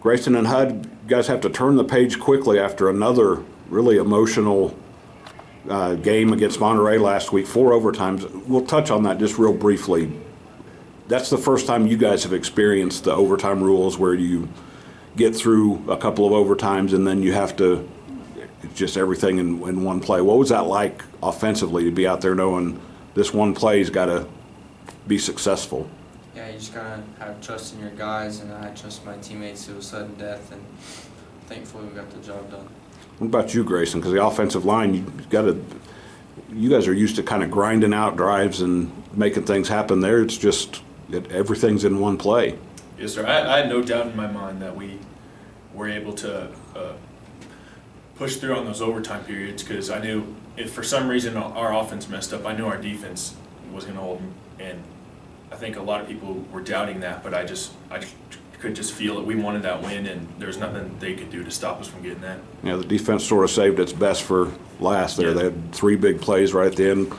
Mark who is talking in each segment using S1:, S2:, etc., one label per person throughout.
S1: Greyson and Hud, you guys have to turn the page quickly after another really emotional game against Monterey last week, 4 overtimes. We'll touch on that just real briefly. That's the first time you guys have experienced the overtime rules where you get through a couple of overtimes and then you have to just everything in one play. What was that like offensively to be out there knowing this one play's got to be successful?
S2: Yeah, you just gotta have trust in your guys, and I trust my teammates. It was sudden death, and thankfully we got the job done.
S1: What about you, Greyson? Because the offensive line, you guys are used to kind of grinding out drives and making things happen. There, it's just everything's in one play.
S3: Yes, sir. I had no doubt in my mind that we were able to push through on those overtime periods, because I knew if for some reason our offense messed up, I knew our defense was going to hold them. And I think a lot of people were doubting that, but I could just feel it. We wanted that win, and there's nothing they could do to stop us from getting that.
S1: Yeah, the defense sort of saved its best for last there.
S3: Yeah.
S1: They had 3 big plays right at the end.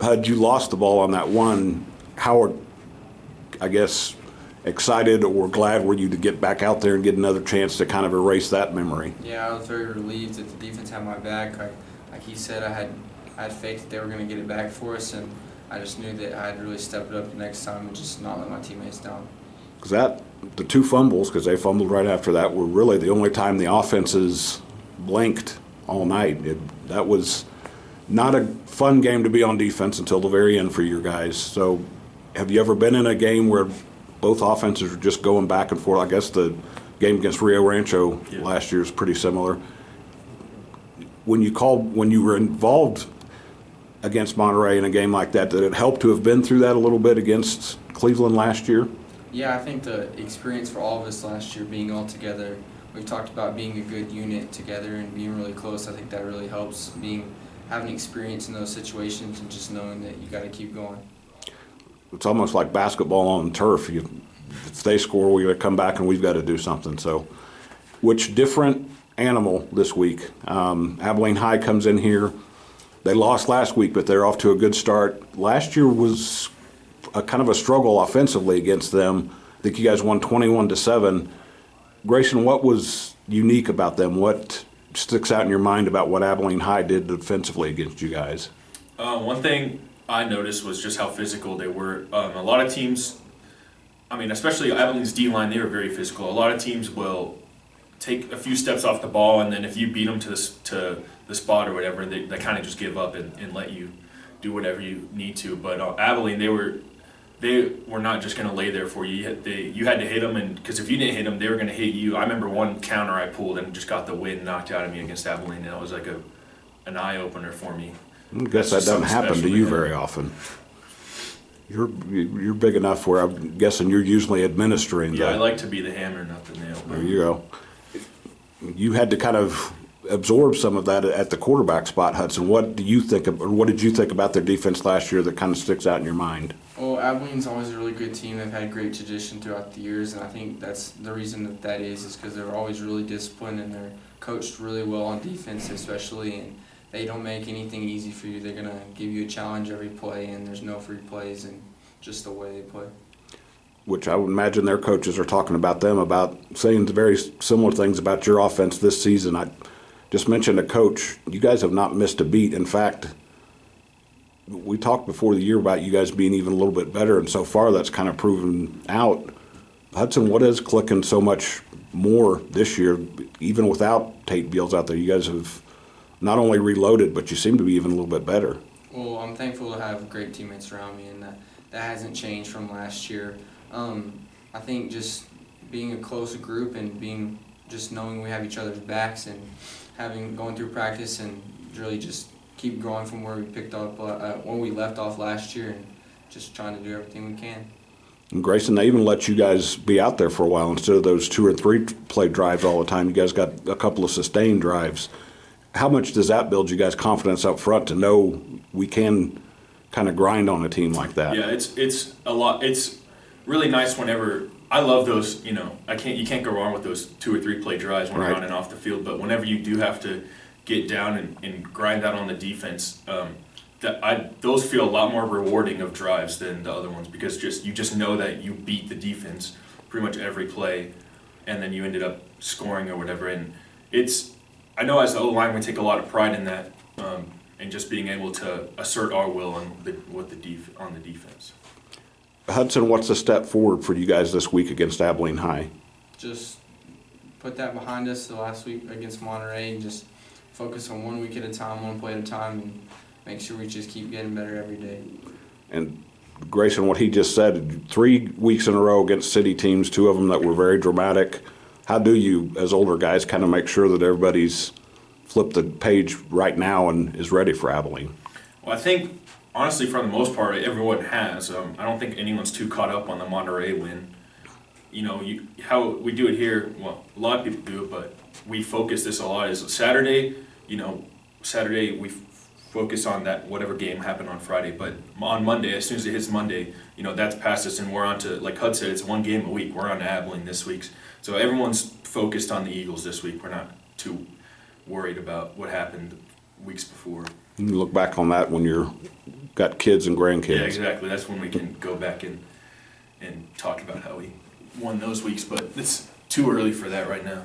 S1: Had you lost the ball on that one, how, I guess, excited or glad were you to get back out there and get another chance to kind of erase that memory?
S2: Yeah, I was very relieved that the defense had my back. Like he said, I had faith that they were going to get it back for us, and I just knew that I had to really step it up the next time and just not let my teammates down.
S1: Because the 2 fumbles, because they fumbled right after that, were really the only time the offenses blinked all night. That was not a fun game to be on defense until the very end for your guys. So have you ever been in a game where both offenses are just going back and forth? I guess the game against Rio Rancho last year is pretty similar. When you were involved against Monterey in a game like that, did it help to have been through that a little bit against Cleveland last year?
S2: Yeah, I think the experience for all of us last year, being all together, we've talked about being a good unit together and being really close. I think that really helps, having experience in those situations and just knowing that you got to keep going.
S1: It's almost like basketball on turf. If they score, we got to come back and we've got to do something. So, which different animal this week? Abilene High comes in here. They lost last week, but they're off to a good start. Last year was a kind of a struggle offensively against them. I think you guys won 21-7. Greyson, what was unique about them? What sticks out in your mind about what Abilene High did defensively against you guys?
S3: One thing I noticed was just how physical they were. A lot of teams, especially Abilene's D-line, they were very physical. A lot of teams will take a few steps off the ball, and then if you beat them to the spot or whatever, they kind of just give up and let you do whatever you need to. But Abilene, they were not just going to lay there for you. You had to hit them, and because if you didn't hit them, they were going to hit you. I remember one counter I pulled and just got the wind knocked out of me against Abilene, and that was like an eye-opener for me.
S1: I guess that doesn't happen to you very often. You're big enough where I'm guessing you're usually administering.
S3: Yeah, I like to be the hammer, not the nail.
S1: There you go. You had to kind of absorb some of that at the quarterback spot, Hudson. What did you think about their defense last year that kind of sticks out in your mind?
S2: Well, Abilene's always a really good team. They've had great tradition throughout the years, and I think that's the reason that is because they're always really disciplined and they're coached really well on defense especially, and they don't make anything easy for you. They're going to give you a challenge every play, and there's no free plays, and just the way they play.
S1: Which I would imagine their coaches are talking about them, about saying very similar things about your offense this season. I just mentioned a coach. You guys have not missed a beat. In fact, we talked before the year about you guys being even a little bit better, and so far that's kind of proven out. Hudson, what is clicking so much more this year, even without Tate Beals out there? You guys have not only reloaded, but you seem to be even a little bit better.
S2: Well, I'm thankful to have great teammates around me, and that hasn't changed from last year. I think just being a close group and just knowing we have each other's backs and going through practice and really just keep growing from where we picked up when we left off last year and just trying to do everything we can.
S1: And Greyson, they even let you guys be out there for a while instead of those 2 or 3 play drives all the time. You guys got a couple of sustained drives. How much does that build you guys' confidence up front to know we can kind of grind on a team like that?
S3: Yeah, it's a lot. It's really nice whenever I love those. You can't go wrong with those 2 or 3 play drives when you're on and off the field. But whenever you do have to get down and grind out on the defense, those feel a lot more rewarding of drives than the other ones, because you just know that you beat the defense pretty much every play. and then you ended up scoring or whatever. And I know as the O-line, we take a lot of pride in that, and just being able to assert our will on the defense.
S1: Hudson, what's the step forward for you guys this week against Abilene High?
S2: Just put that behind us the last week against Monterey and just focus on 1 week at a time, one play at a time, and make sure we just keep getting better every day.
S1: And Greyson, what he just said, 3 weeks in a row against city teams, 2 of them that were very dramatic. How do you, as older guys, kind of make sure that everybody's flipped the page right now and is ready for Abilene?
S3: Well, I think, honestly, for the most part, everyone has. I don't think anyone's too caught up on the Monterey win. You know, how we do it here, well, a lot of people do it, but we focus this a lot, is Saturday, Saturday we focus on that whatever game happened on Friday, but on Monday, as soon as it hits Monday, that's past us, and we're on to, like Hud said, it's 1 game a week. We're on to Abilene this week. So everyone's focused on the Eagles this week. We're not too worried about what happened weeks before.
S1: You can look back on that when you're got kids and grandkids.
S3: Yeah, exactly. That's when we can go back and talk about how we won those weeks, but it's too early for that right now.